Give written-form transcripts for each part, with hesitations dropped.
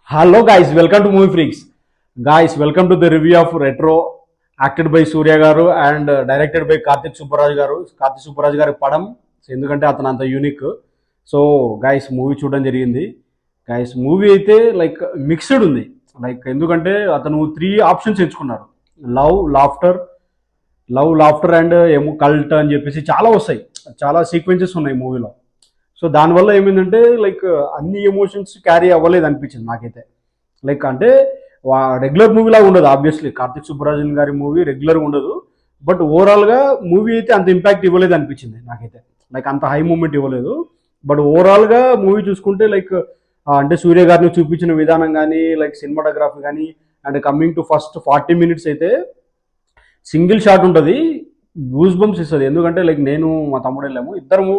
Hello guys, welcome to Movie Freaks. Guys, welcome to the review of Retro, acted by Surya Garu and directed by Karthik Subbaraj Garu. Karthik Subbaraj గారి పడం ఎందుకంటే అతను అంత unique. So guys movie చూడడం జరిగింది. Guys movie అయితే like mixed ఉంది. Like ఎందుకంటే అతను 3 ఆప్షన్స్ ఎంచుకున్నారు. లవ్ లాఫ్టర్ అండ్ ఏమో కల్ట్ అని చెప్పేసి చాలా వస్తాయి. చాలా సీక్వెన్సెస్ ఉన్నాయి మూవీలో. సో దానివల్ల ఏమైందంటే లైక్ అన్ని ఎమోషన్స్ క్యారీ అవ్వలేదు అనిపించింది నాకైతే. లైక్ అంటే రెగ్యులర్ మూవీలా ఉండదు. ఆబ్వియస్లీ కార్తిక్ సుబ్బరాజన్ గారి మూవీ రెగ్యులర్ ఉండదు. బట్ ఓవరాల్గా మూవీ అయితే అంత ఇంపాక్ట్ ఇవ్వలేదు అనిపించింది నాకైతే. లైక్ అంత హై మూమెంట్ ఇవ్వలేదు. బట్ ఓవరాల్గా మూవీ చూసుకుంటే లైక్ అంటే సూర్య గారిని చూపించిన విధానం కానీ లైక్ సినిమాటోగ్రఫీ కానీ and coming to first 40 minutes అయితే సింగిల్ షాట్ ఉంటుంది, గూస్ బంప్స్ ఇస్తుంది. ఎందుకంటే లైక్ నేను మా తమ్ముడు వెళ్ళాము, ఇద్దరము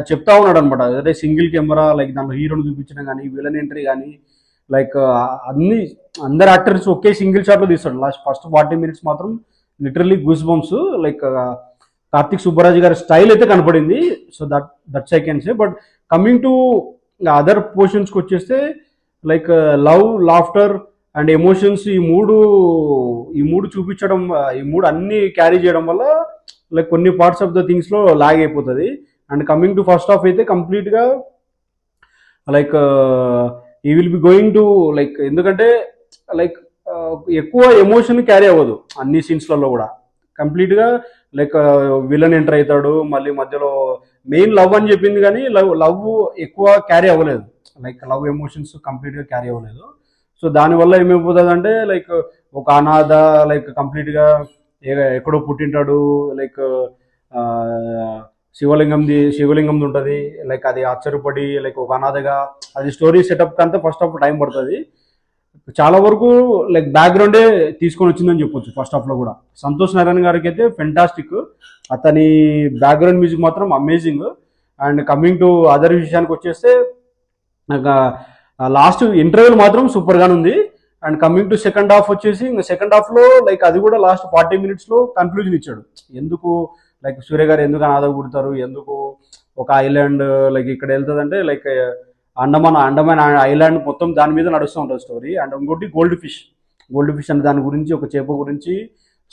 చెప్తా ఉన్నాడు అనమాట. అదే సింగిల్ కెమెరా లైక్ దాంట్లో హీరోని చూపించడం కానీ విలన్ ఎంట్రీ కానీ లైక్ అందరు యాక్టర్స్ ఒకే సింగిల్ షాట్లో తీస్తాడు. ఫస్ట్ 40 minutes మాత్రం literally goose bumps. Like Karthik Subbaraju గారి స్టైల్ అయితే కనపడింది. So that's I can say. But coming to other పోర్షన్స్కి వచ్చేస్తే like love laughter and emotions ఈ మూడు చూపించడం, ఈ మూడు అన్ని క్యారీ చేయడం వల్ల లైక్ కొన్ని పార్ట్స్ ఆఫ్ ద థింగ్స్లో లాగ్ అయిపోతుంది. And coming to first half అయితే కంప్లీట్గా లైక్ ఈ will be going to like ఎందుకంటే లైక్ ఎక్కువ ఎమోషన్ క్యారీ అవ్వదు అన్ని సీన్స్లలో కూడా. కంప్లీట్గా లైక్ విలన్ ఎంటర్ అవుతాడు, మళ్ళీ మధ్యలో మెయిన్ లవ్ అని చెప్పింది కానీ లవ్ ఎక్కువ క్యారీ అవ్వలేదు. లైక్ లవ్ ఎమోషన్స్ కంప్లీట్గా క్యారీ అవ్వలేదు. సో దానివల్ల ఏమైపోతుంది అంటే లైక్ ఒక అనాథ లైక్ కంప్లీట్గా ఎక్కడో పుట్టింటాడు. లైక్ శివలింగంది ఉంటుంది. లైక్ అది ఆశ్చర్యపడి లైక్ ఒక అనాథగా అది స్టోరీ సెటప్ అంతా ఫస్ట్ హాఫ్ టైం పడుతుంది. చాలా వరకు లైక్ బ్యాక్గ్రౌండే తీసుకొని వచ్చిందని చెప్పొచ్చు ఫస్ట్ హాఫ్లో కూడా. సంతోష్ నారాయణ గారికి అయితే ఫెంటాస్టిక్, అతని బ్యాక్గ్రౌండ్ మ్యూజిక్ మాత్రం amazing. And coming to other విషయానికి వచ్చేస్తే నాకు లాస్ట్ ఇంటర్వ్యూలు మాత్రం సూపర్గానే ఉంది. And coming to second half వచ్చేసి ఇంకా సెకండ్ హాఫ్లో లైక్ అది కూడా లాస్ట్ 40 minutesలో కన్క్లూజన్ ఇచ్చాడు. ఎందుకు లైక్ సూర్య గారు ఎందుకు అనాథ పుడతారు, ఎందుకు ఒక ఐలాండ్ లైక్ ఇక్కడ వెళ్తుందంటే లైక్ అండమాన్ ఐలాండ్ మొత్తం దాని మీద నడుస్తూ ఉంటుంది స్టోరీ. అండ్ ఇంకోటి గోల్డ్ ఫిష్ అనే దాని గురించి, ఒక చేప గురించి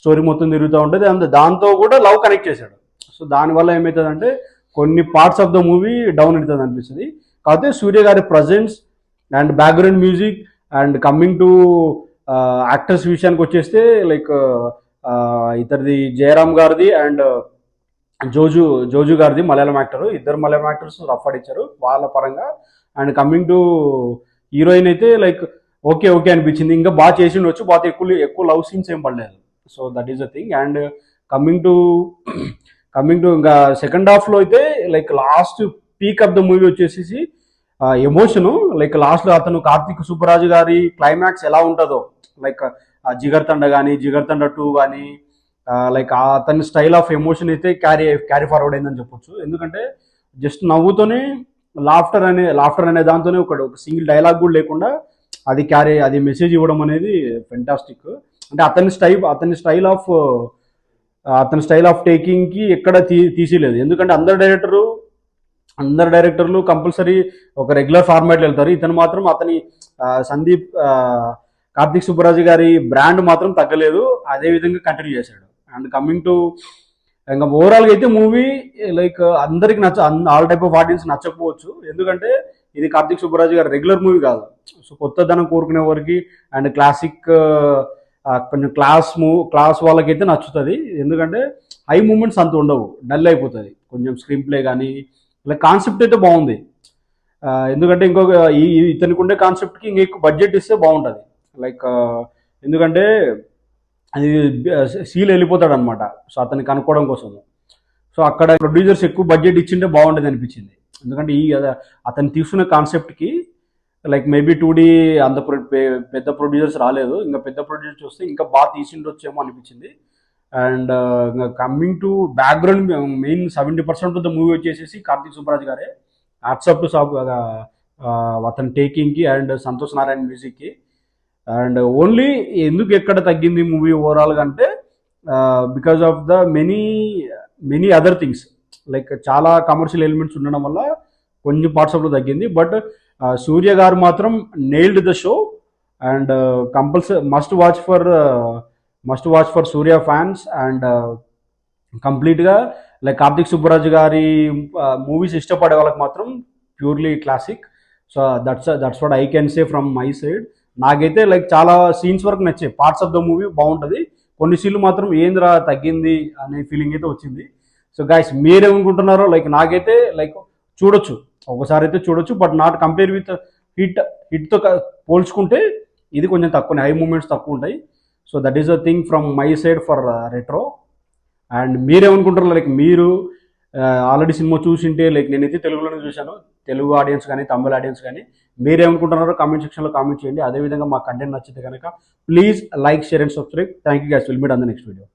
స్టోరీ మొత్తం తిరుగుతూ ఉంటుంది. అండ్ దాంతో కూడా లవ్ కనెక్ట్ చేశాడు. సో దానివల్ల ఏమవుతుందంటే కొన్ని parts of the movie down అవుతుంది అనిపిస్తుంది. కాకపోతే సూర్య గారి presence and background music and coming to actors విషయానికి వచ్చేస్తే లైక్ ఇతరిది జయరామ్ గారిది అండ్ జోజు గారిది మలయాళం యాక్టర్, ఇద్దరు మలయాళం యాక్టర్స్ రఫ్ ఆడిచ్చారు వాళ్ళ పరంగా. అండ్ కమింగ్ టు హీరోయిన్ అయితే లైక్ ఓకే అనిపించింది. ఇంకా బాగా చేసి ఉండొచ్చు, బాగా ఎక్కువ లవ్ సీన్స్ ఏం పడలేదు. So that is the thing. And coming to ఇంకా సెకండ్ హాఫ్లో అయితే like last peak of the movie వచ్చేసి ఎమోషను. లైక్ లాస్ట్లో అతను కార్తిక్ సుబ్బరాజు గారి క్లైమాక్స్ ఎలా ఉంటుందో లైక్ జిగర్ తండ 2 కానీ లైక్ అతని స్టైల్ ఆఫ్ ఎమోషన్ అయితే క్యారీ ఫార్వర్డ్ అయిందని చెప్పొచ్చు. ఎందుకంటే జస్ట్ నవ్వుతోనే లాఫ్టర్ అనే దాంతోనే ఒక సింగిల్ డైలాగ్ కూడా లేకుండా అది మెసేజ్ ఇవ్వడం అనేది ఫెంటాస్టిక్. అంటే అతని స్టైల్ ఆఫ్ టేకింగ్కి ఎక్కడ తీసిలేదు. ఎందుకంటే అందరు డైరెక్టర్లు కంపల్సరీ ఒక రెగ్యులర్ ఫార్మాట్లో వెళ్తారు. ఇతను మాత్రం అతని కార్తిక్ సుబ్బరాజు గారి బ్రాండ్ మాత్రం తగ్గలేదు, అదే విధంగా కంటిన్యూ చేశాడు. అండ్ కమింగ్ టు ఇంకా ఓవరాల్గా అయితే మూవీ లైక్ అందరికి ఆల్ టైప్ ఆఫ్ ఆడియన్స్ నచ్చకపోవచ్చు. ఎందుకంటే ఇది కార్తిక్ సుబ్బరాజు గారి రెగ్యులర్ మూవీ కాదు. సో కొత్తదనం కోరుకునే వారికి అండ్ క్లాసిక్ కొంచెం క్లాస్ వాళ్ళకైతే నచ్చుతుంది. ఎందుకంటే హై మూమెంట్స్ అంత ఉండవు, డల్ అయిపోతుంది కొంచెం స్క్రీన్ ప్లే కానీ. లైక్ కాన్సెప్ట్ అయితే బాగుంది. ఎందుకంటే ఇంకొక ఇతనికి ఉండే కాన్సెప్ట్కి ఇంకా ఎక్కువ బడ్జెట్ ఇస్తే బాగుంటుంది. లైక్ ఎందుకంటే అది సీల్ వెళ్ళిపోతాడు అనమాట. సో అతన్ని కనుక్కోవడం కోసము. సో అక్కడ ప్రొడ్యూసర్స్ ఎక్కువ బడ్జెట్ ఇచ్చింటే బాగుంటుంది అనిపించింది. ఎందుకంటే అతను తీసుకున్న కాన్సెప్ట్కి లైక్ మేబీ 2D అంత పెద్ద ప్రొడ్యూసర్స్ రాలేదు. ఇంకా పెద్ద ప్రొడ్యూసర్స్ వస్తే ఇంకా బాగా తీసిండొచ్చేమో అనిపించింది. And coming to background main 70% of the movie వచ్చేసి కార్తిక్ సుబ్బరాజు గారే. యాక్సెప్ట్ అతని టేకింగ్కి అండ్ సంతోష్ నారాయణ మ్యూజిక్కి. అండ్ ఓన్లీ ఎందుకు ఎక్కడ తగ్గింది మూవీ ఓవరాల్గా అంటే because of the many other things. Like చాలా కమర్షియల్ ఎలిమెంట్స్ ఉండడం వల్ల కొన్ని పార్ట్స్ ఆఫ్లో తగ్గింది. బట్ సూర్య గారు మాత్రం nailed the show. And compulsory must watch for Surya fans. And కంప్లీట్గా లైక్ కార్తిక్ సుబ్బరాజు గారి మూవీస్ ఇష్టపడే వాళ్ళకి మాత్రం purely classic. So that's what I can say from my side. నాకైతే లైక్ చాలా సీన్స్ వరకు నచ్చాయి. పార్ట్స్ ఆఫ్ ద మూవీ బాగుంటుంది, కొన్ని సీన్లు మాత్రం ఏంద్రా తగ్గింది అనే ఫీలింగ్ అయితే వచ్చింది. సో గైస్ మీరేమనుకుంటున్నారో, లైక్ నాకైతే లైక్ చూడొచ్చు, ఒకసారి అయితే చూడొచ్చు, but not compare with hit. హిట్తో పోల్చుకుంటే ఇది కొంచెం తక్కువ, హై మూమెంట్స్ తక్కువ ఉంటాయి. So that is a thing from my side for retro. And మీరేమనుకుంటారు, లైక్ మీరు ఆల్రెడీ సినిమా చూసింటే, లైక్ నేనైతే తెలుగులోనే చూశాను, తెలుగు ఆడియన్స్ కానీ తమిళ ఆడియన్స్ కానీ మీరేమనుకుంటున్నారో కామెంట్ సెక్షన్లో కామెంట్ చేయండి. అదేవిధంగా మా కంటెంట్ నచ్చితే కనుక please like, share and subscribe. Thank you guys, will meet on the next video.